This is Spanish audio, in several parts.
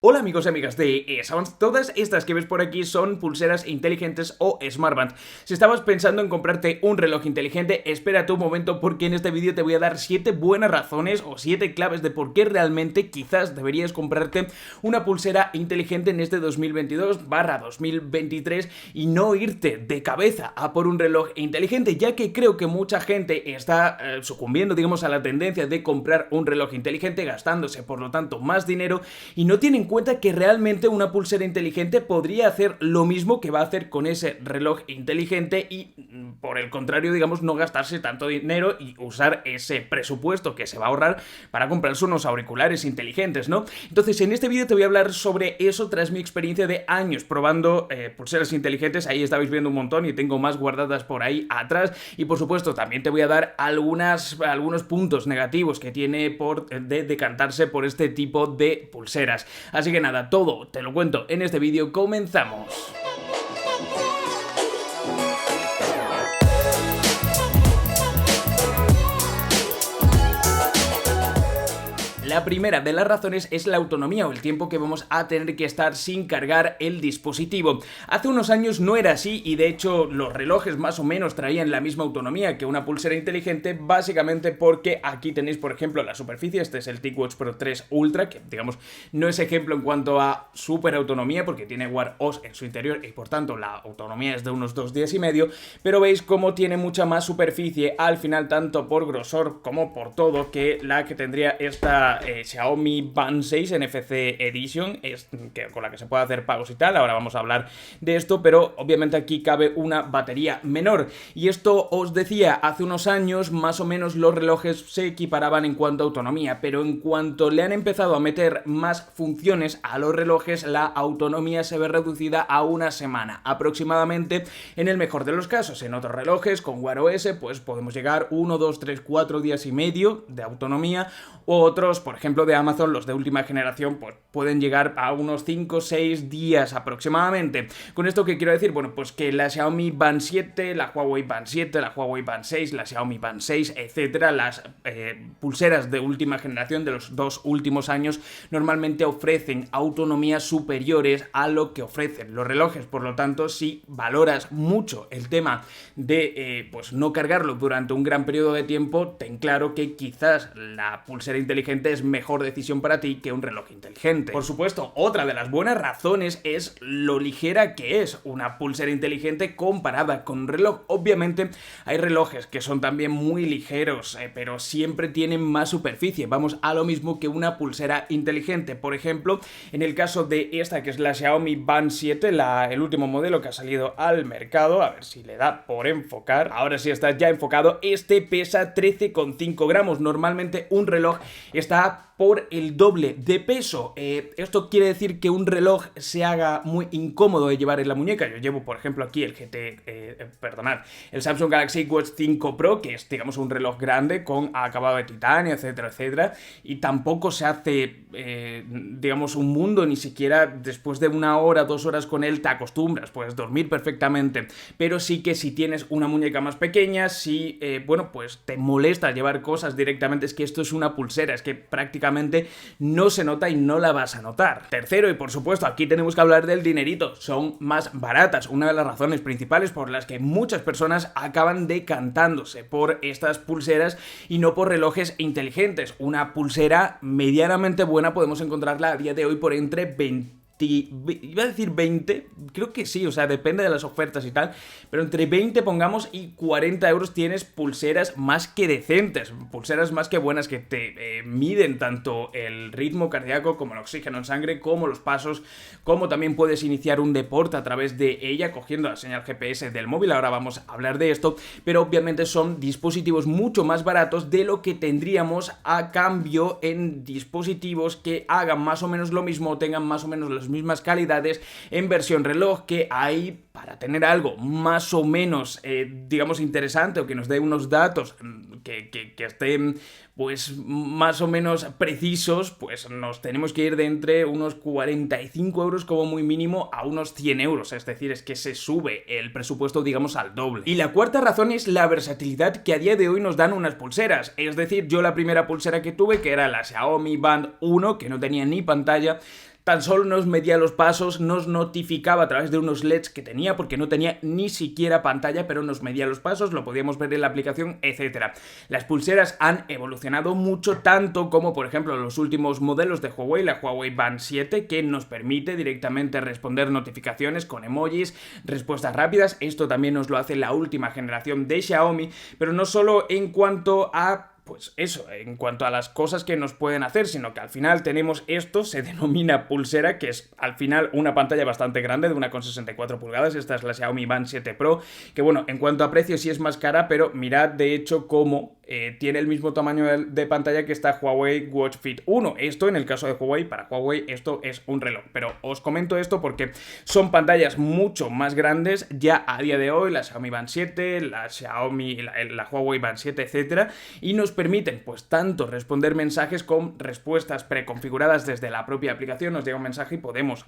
Hola amigos y amigas de ESAVANCE, todas estas que ves por aquí son pulseras inteligentes o smartbands. Si estabas pensando en comprarte un reloj inteligente, espérate un momento porque en este vídeo te voy a dar 7 buenas razones o 7 claves de por qué realmente quizás deberías comprarte una pulsera inteligente en este 2022/2023 y no irte de cabeza a por un reloj inteligente, ya que creo que mucha gente está sucumbiendo, digamos, a la tendencia de comprar un reloj inteligente, gastándose por lo tanto más dinero y no tienen cuenta que realmente una pulsera inteligente podría hacer lo mismo que va a hacer con ese reloj inteligente y por el contrario, digamos, no gastarse tanto dinero y usar ese presupuesto que se va a ahorrar para comprarse unos auriculares inteligentes, ¿no? Entonces en este vídeo te voy a hablar sobre eso tras mi experiencia de años probando pulseras inteligentes. Ahí estabais viendo un montón y tengo más guardadas por ahí atrás, y por supuesto también te voy a dar algunos puntos negativos que tiene de decantarse por este tipo de pulseras. Así que nada, todo te lo cuento en este vídeo, comenzamos. La primera de las razones es la autonomía o el tiempo que vamos a tener que estar sin cargar el dispositivo. Hace unos años no era así y de hecho los relojes más o menos traían la misma autonomía que una pulsera inteligente, básicamente porque aquí tenéis por ejemplo la superficie. Este es el TicWatch Pro 3 Ultra, que digamos no es ejemplo en cuanto a super autonomía porque tiene Wear OS en su interior y por tanto la autonomía es de unos 2 días y medio, pero veis cómo tiene mucha más superficie al final, tanto por grosor como por todo, que la que tendría esta Xiaomi Band 6 NFC Edition, con la que se puede hacer pagos y tal. Ahora vamos a hablar de esto, pero obviamente aquí cabe una batería menor. Y esto os decía, hace unos años más o menos los relojes se equiparaban en cuanto a autonomía, pero en cuanto le han empezado a meter más funciones a los relojes, la autonomía se ve reducida a una semana aproximadamente, en el mejor de los casos. En otros relojes con Wear OS pues podemos llegar 1, 2, 3, 4 días y medio de autonomía, o otros, por ejemplo de Amazon, los de última generación, pues pueden llegar a unos 5 o 6 días aproximadamente. ¿Con esto qué quiero decir? Bueno, pues que la Xiaomi Band 7, la Huawei Band 7, la Huawei Band 6, la Xiaomi Band 6, etcétera, las pulseras de última generación de los 2 últimos años normalmente ofrecen autonomías superiores a lo que ofrecen los relojes. Por lo tanto, si valoras mucho el tema de pues no cargarlo durante un gran periodo de tiempo, ten claro que quizás la pulsera inteligente es mejor decisión para ti que un reloj inteligente. Por supuesto, otra de las buenas razones es lo ligera que es una pulsera inteligente comparada con un reloj. Obviamente hay relojes que son también muy ligeros, pero siempre tienen más superficie. Vamos a lo mismo que una pulsera inteligente. Por ejemplo, en el caso de esta, que es la Xiaomi Band 7, el último modelo que ha salido al mercado, a ver si le da por enfocar. Ahora sí está ya enfocado. Este pesa 13,5 gramos. Normalmente un reloj está por el doble de peso. Esto quiere decir que un reloj se haga muy incómodo de llevar en la muñeca. Yo llevo, por ejemplo, aquí el el Samsung Galaxy Watch 5 Pro, que es, digamos, un reloj grande con acabado de titanio, etcétera, etcétera, y tampoco se hace, digamos, un mundo. Ni siquiera después de 1 hora, 2 horas con él te acostumbras, puedes dormir perfectamente, pero sí que si tienes una muñeca más pequeña, si, bueno, pues te molesta llevar cosas directamente, es que esto es una pulsera, es que prácticamente no se nota y no la vas a notar. Tercero, y por supuesto aquí tenemos que hablar del dinerito, son más baratas. Una de las razones principales por las que muchas personas acaban decantándose por estas pulseras y no por relojes inteligentes. Una pulsera medianamente buena podemos encontrarla a día de hoy por entre 20, iba a decir 20, creo que sí, o sea, depende de las ofertas y tal, pero entre 20 pongamos y 40 euros tienes pulseras más que decentes, pulseras más que buenas, que te miden tanto el ritmo cardíaco como el oxígeno en sangre, como los pasos, como también puedes iniciar un deporte a través de ella cogiendo la señal GPS del móvil. Ahora vamos a hablar de esto, pero obviamente son dispositivos mucho más baratos de lo que tendríamos a cambio en dispositivos que hagan más o menos lo mismo, tengan más o menos las mismas calidades en versión reloj, que hay para tener algo más o menos, digamos, interesante, o que nos dé unos datos que estén pues más o menos precisos, pues nos tenemos que ir de entre unos 45 euros como muy mínimo a unos 100 euros, es decir, es que se sube el presupuesto, digamos, al doble. Y la cuarta razón es la versatilidad que a día de hoy nos dan unas pulseras, es decir, yo la primera pulsera que tuve, que era la Xiaomi Band 1, que no tenía ni pantalla, tan solo nos medía los pasos, nos notificaba a través de unos LEDs que tenía, porque no tenía ni siquiera pantalla, pero nos medía los pasos, lo podíamos ver en la aplicación, etcétera. Las pulseras han evolucionado mucho, tanto como por ejemplo los últimos modelos de Huawei, la Huawei Band 7, que nos permite directamente responder notificaciones con emojis, respuestas rápidas. Esto también nos lo hace la última generación de Xiaomi, pero no solo en cuanto a pues eso, en cuanto a las cosas que nos pueden hacer, sino que al final tenemos esto, se denomina pulsera, que es al final una pantalla bastante grande de 1,64 pulgadas, esta es la Xiaomi Band 7 Pro, que bueno, en cuanto a precio sí es más cara, pero mirad de hecho cómo tiene el mismo tamaño de pantalla que esta Huawei Watch Fit 1. Esto en el caso de Huawei, para Huawei esto es un reloj, pero os comento esto porque son pantallas mucho más grandes ya a día de hoy, la Xiaomi Band 7, la Xiaomi, la Huawei Band 7, etcétera, y nos permiten pues tanto responder mensajes con respuestas preconfiguradas desde la propia aplicación. Nos llega un mensaje y podemos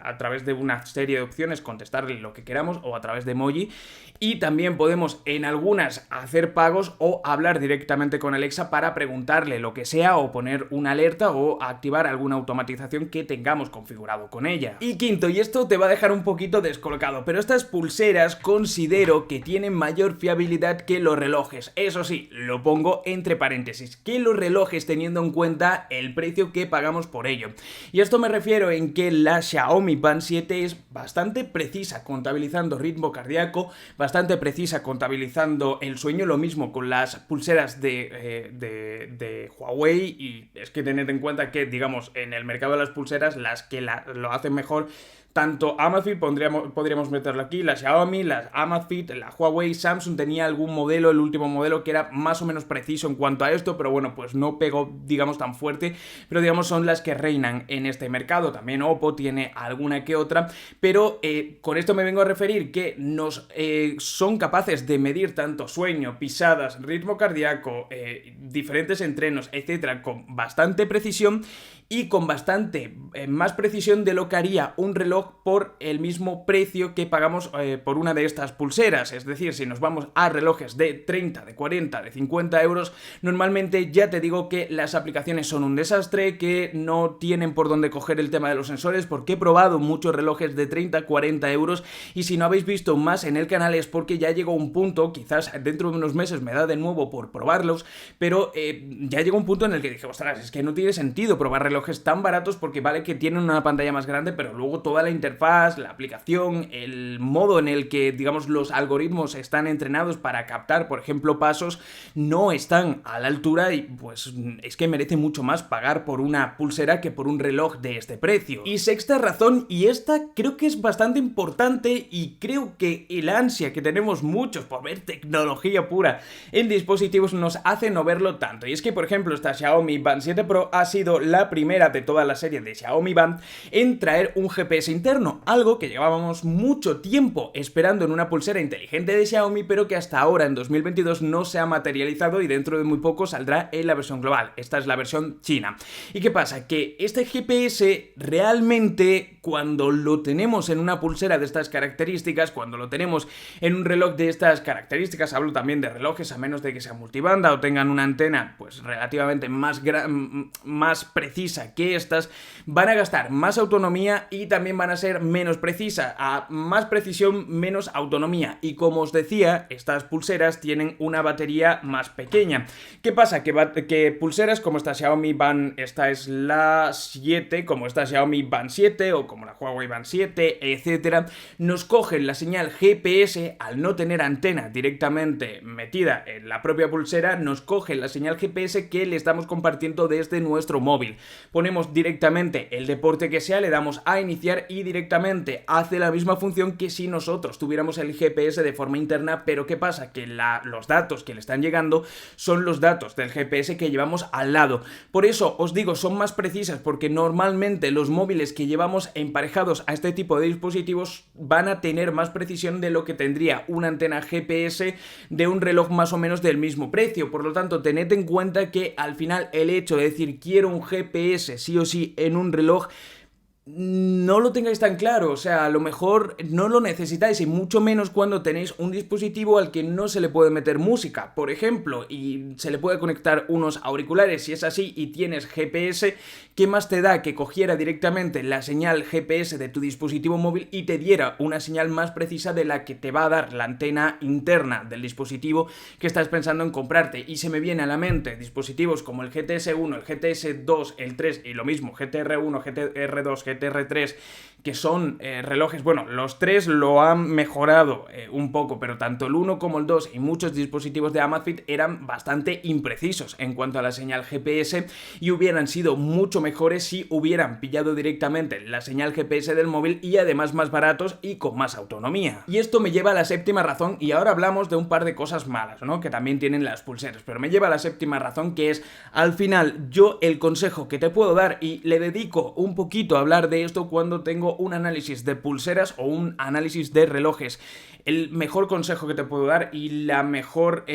a través de una serie de opciones contestarle lo que queramos, o a través de emoji, y también podemos en algunas hacer pagos o hablar directamente con Alexa para preguntarle lo que sea, o poner una alerta o activar alguna automatización que tengamos configurado con ella. Y quinto, y esto te va a dejar un poquito descolocado, pero estas pulseras considero que tienen mayor fiabilidad que los relojes. Eso sí, lo pongo entre paréntesis, que los relojes teniendo en cuenta el precio que pagamos por ello. Y esto me refiero en que la Xiaomi Band 7 es bastante precisa contabilizando ritmo cardíaco, bastante precisa contabilizando el sueño, lo mismo con las pulseras de Huawei, y es que tened en cuenta que, digamos, en el mercado de las pulseras, las que lo hacen mejor, tanto Amazfit, podríamos meterlo aquí, la Xiaomi, la Amazfit, la Huawei, Samsung tenía algún modelo, el último modelo, que era más o menos preciso en cuanto a esto, pero bueno, pues no pegó, digamos, tan fuerte, pero digamos son las que reinan en este mercado. También Oppo tiene alguna que otra, pero con esto me vengo a referir que son capaces de medir tanto sueño, pisadas, ritmo cardíaco, diferentes entrenos, etcétera, con bastante precisión, y con bastante más precisión de lo que haría un reloj por el mismo precio que pagamos por una de estas pulseras. Es decir, si nos vamos a relojes de 30, de 40, de 50 euros, normalmente ya te digo que las aplicaciones son un desastre, que no tienen por dónde coger el tema de los sensores, porque he probado muchos relojes de 30, 40 euros, y si no habéis visto más en el canal es porque ya llegó un punto, quizás dentro de unos meses me da de nuevo por probarlos, pero ya llegó un punto en el que dije, ostras, es que no tiene sentido probar relojes tan baratos, porque vale que tienen una pantalla más grande, pero luego toda la interfaz, la aplicación, el modo en el que, digamos, los algoritmos están entrenados para captar, por ejemplo, pasos, no están a la altura, y pues es que merece mucho más pagar por una pulsera que por un reloj de este precio. Y sexta razón, y esta creo que es bastante importante, y creo que el ansia que tenemos muchos por ver tecnología pura en dispositivos nos hace no verlo tanto, y es que, por ejemplo, esta Xiaomi Band 7 Pro ha sido la primera de toda la serie de Xiaomi Band en traer un GPS interno, algo que llevábamos mucho tiempo esperando en una pulsera inteligente de Xiaomi, pero que hasta ahora en 2022 no se ha materializado, y dentro de muy poco saldrá en la versión global. Esta es la versión china. ¿Y qué pasa? Que este GPS realmente, cuando lo tenemos en una pulsera de estas características, cuando lo tenemos en un reloj de estas características, hablo también de relojes, a menos de que sea multibanda o tengan una antena pues relativamente más precisa que estas, van a gastar más autonomía y también van a ser menos precisas. A más precisión, menos autonomía. Y como os decía, estas pulseras tienen una batería más pequeña. ¿Qué pasa? Que pulseras como esta Xiaomi Band, esta es la 7, como esta Xiaomi Band 7 o como la Huawei Band 7, etcétera, nos cogen la señal GPS, al no tener antena directamente metida en la propia pulsera, nos cogen la señal GPS que le estamos compartiendo desde nuestro móvil. Ponemos directamente el deporte que sea, le damos a iniciar y directamente hace la misma función que si nosotros tuviéramos el GPS de forma interna. Pero ¿qué pasa? Que los datos que le están llegando son los datos del GPS que llevamos al lado. Por eso os digo, son más precisas, porque normalmente los móviles que llevamos emparejados a este tipo de dispositivos van a tener más precisión de lo que tendría una antena GPS de un reloj más o menos del mismo precio. Por lo tanto, tened en cuenta que al final el hecho de decir quiero un GPS sí o sí en un reloj no lo tengáis tan claro, o sea, a lo mejor no lo necesitáis y mucho menos cuando tenéis un dispositivo al que no se le puede meter música, por ejemplo, y se le puede conectar unos auriculares. Si es así y tienes GPS, ¿qué más te da que cogiera directamente la señal GPS de tu dispositivo móvil y te diera una señal más precisa de la que te va a dar la antena interna del dispositivo que estás pensando en comprarte? Y se me viene a la mente dispositivos como el GTS1, el GTS2, el 3 y lo mismo, GTR1, GTR2, GTR3, que son relojes, bueno, los tres lo han mejorado un poco, pero tanto el 1 como el 2 y muchos dispositivos de Amazfit eran bastante imprecisos en cuanto a la señal GPS y hubieran sido mucho mejores si hubieran pillado directamente la señal GPS del móvil y además más baratos y con más autonomía. Y esto me lleva a la séptima razón, y ahora hablamos de un par de cosas malas, ¿no?, que también tienen las pulseras, pero me lleva a la séptima razón, que es, al final, yo el consejo que te puedo dar, y le dedico un poquito a hablar de esto cuando tengo un análisis de pulseras o un análisis de relojes. El mejor consejo que te puedo dar y la mejor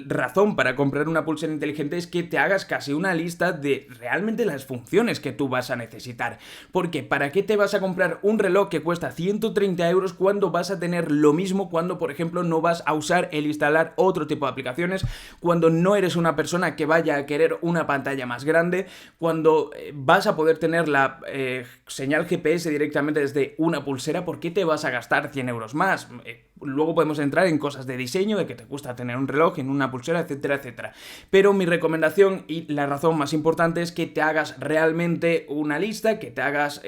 razón para comprar una pulsera inteligente es que te hagas casi una lista de realmente las funciones que tú vas a necesitar. Porque ¿para qué te vas a comprar un reloj que cuesta 130 euros cuando vas a tener lo mismo, cuando por ejemplo no vas a usar el instalar otro tipo de aplicaciones, cuando no eres una persona que vaya a querer una pantalla más grande, cuando vas a poder tener la señal GPS directamente desde una pulsera? ¿Por qué te vas a gastar 100 euros más? Luego podemos entrar en cosas de diseño, de que te gusta tener un reloj en una pulsera, etcétera, etcétera. Pero mi recomendación y la razón más importante es que te hagas realmente una lista, que te hagas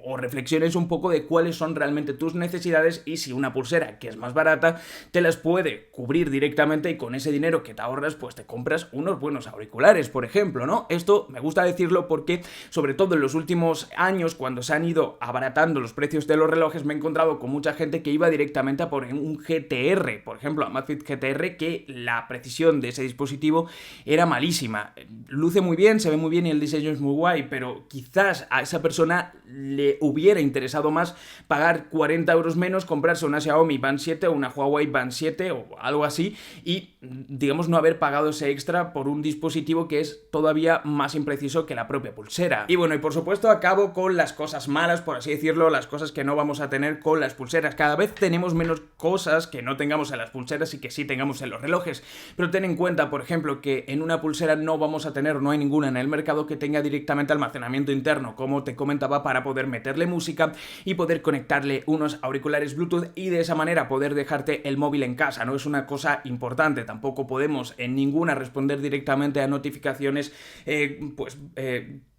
o reflexiones un poco de cuáles son realmente tus necesidades y si una pulsera que es más barata te las puede cubrir directamente, y con ese dinero que te ahorras pues te compras unos buenos auriculares, por ejemplo, ¿no? Esto me gusta decirlo porque sobre todo en los últimos años, cuando se han ido abaratando los precios de los relojes, me he encontrado con mucha gente que iba directamente a por un GTR, por ejemplo, Amazfit GTR, que la precisión de ese dispositivo era malísima. Luce muy bien, se ve muy bien y el diseño es muy guay, pero quizás a esa persona le hubiera interesado más pagar 40 euros menos, comprarse una Xiaomi Band 7 o una Huawei Band 7 o algo así, y digamos no haber pagado ese extra por un dispositivo que es todavía más impreciso que la propia pulsera. Y bueno, y por supuesto acabo con las cosas malas, por así decirlo, las cosas que no vamos a tener con las pulseras. Cada vez tenemos menos cosas que no tengamos en las pulseras y que sí tengamos en los relojes, pero ten en cuenta, por ejemplo, que en una pulsera no vamos a tener, no hay ninguna en el mercado que tenga directamente almacenamiento interno, como te comentaba, para poder meterle música y poder conectarle unos auriculares Bluetooth y de esa manera poder dejarte el móvil en casa, ¿no? Es una cosa importante. Tampoco podemos en ninguna responder directamente a notificaciones,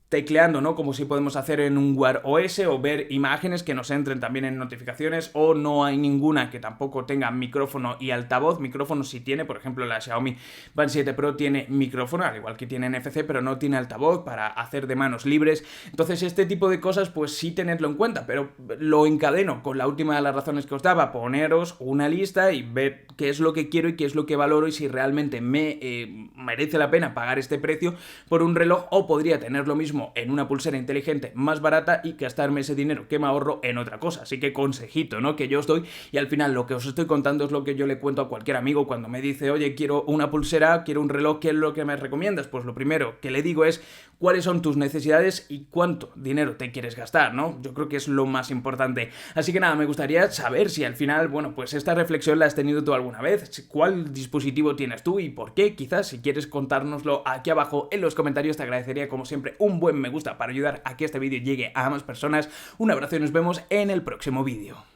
tecleando, ¿no?, como si podemos hacer en un Wear OS, o ver imágenes que nos entren también en notificaciones, o no hay ninguna que tampoco tenga micrófono y altavoz. Micrófono sí tiene, por ejemplo la Xiaomi Band 7 Pro tiene micrófono, al igual que tiene NFC, pero no tiene altavoz para hacer de manos libres. Entonces este tipo de cosas pues sí tenedlo en cuenta, pero lo encadeno con la última de las razones que os daba: poneros una lista y ver qué es lo que quiero y qué es lo que valoro y si realmente me merece la pena pagar este precio por un reloj, o podría tener lo mismo en una pulsera inteligente más barata y gastarme ese dinero que me ahorro en otra cosa. Así que consejito, ¿no?, que yo os doy, y al final lo que os estoy contando es lo que yo le cuento a cualquier amigo cuando me dice: oye, quiero una pulsera, quiero un reloj, ¿qué es lo que me recomiendas? Pues lo primero que le digo es cuáles son tus necesidades y cuánto dinero te quieres gastar, ¿no? Yo creo que es lo más importante. Así que nada, me gustaría saber si al final, bueno, pues esta reflexión la has tenido tú alguna vez, cuál dispositivo tienes tú y por qué. Quizás si quieres contárnoslo aquí abajo en los comentarios, te agradecería como siempre un buen me gusta para ayudar a que este vídeo llegue a más personas. Un abrazo y nos vemos en el próximo vídeo.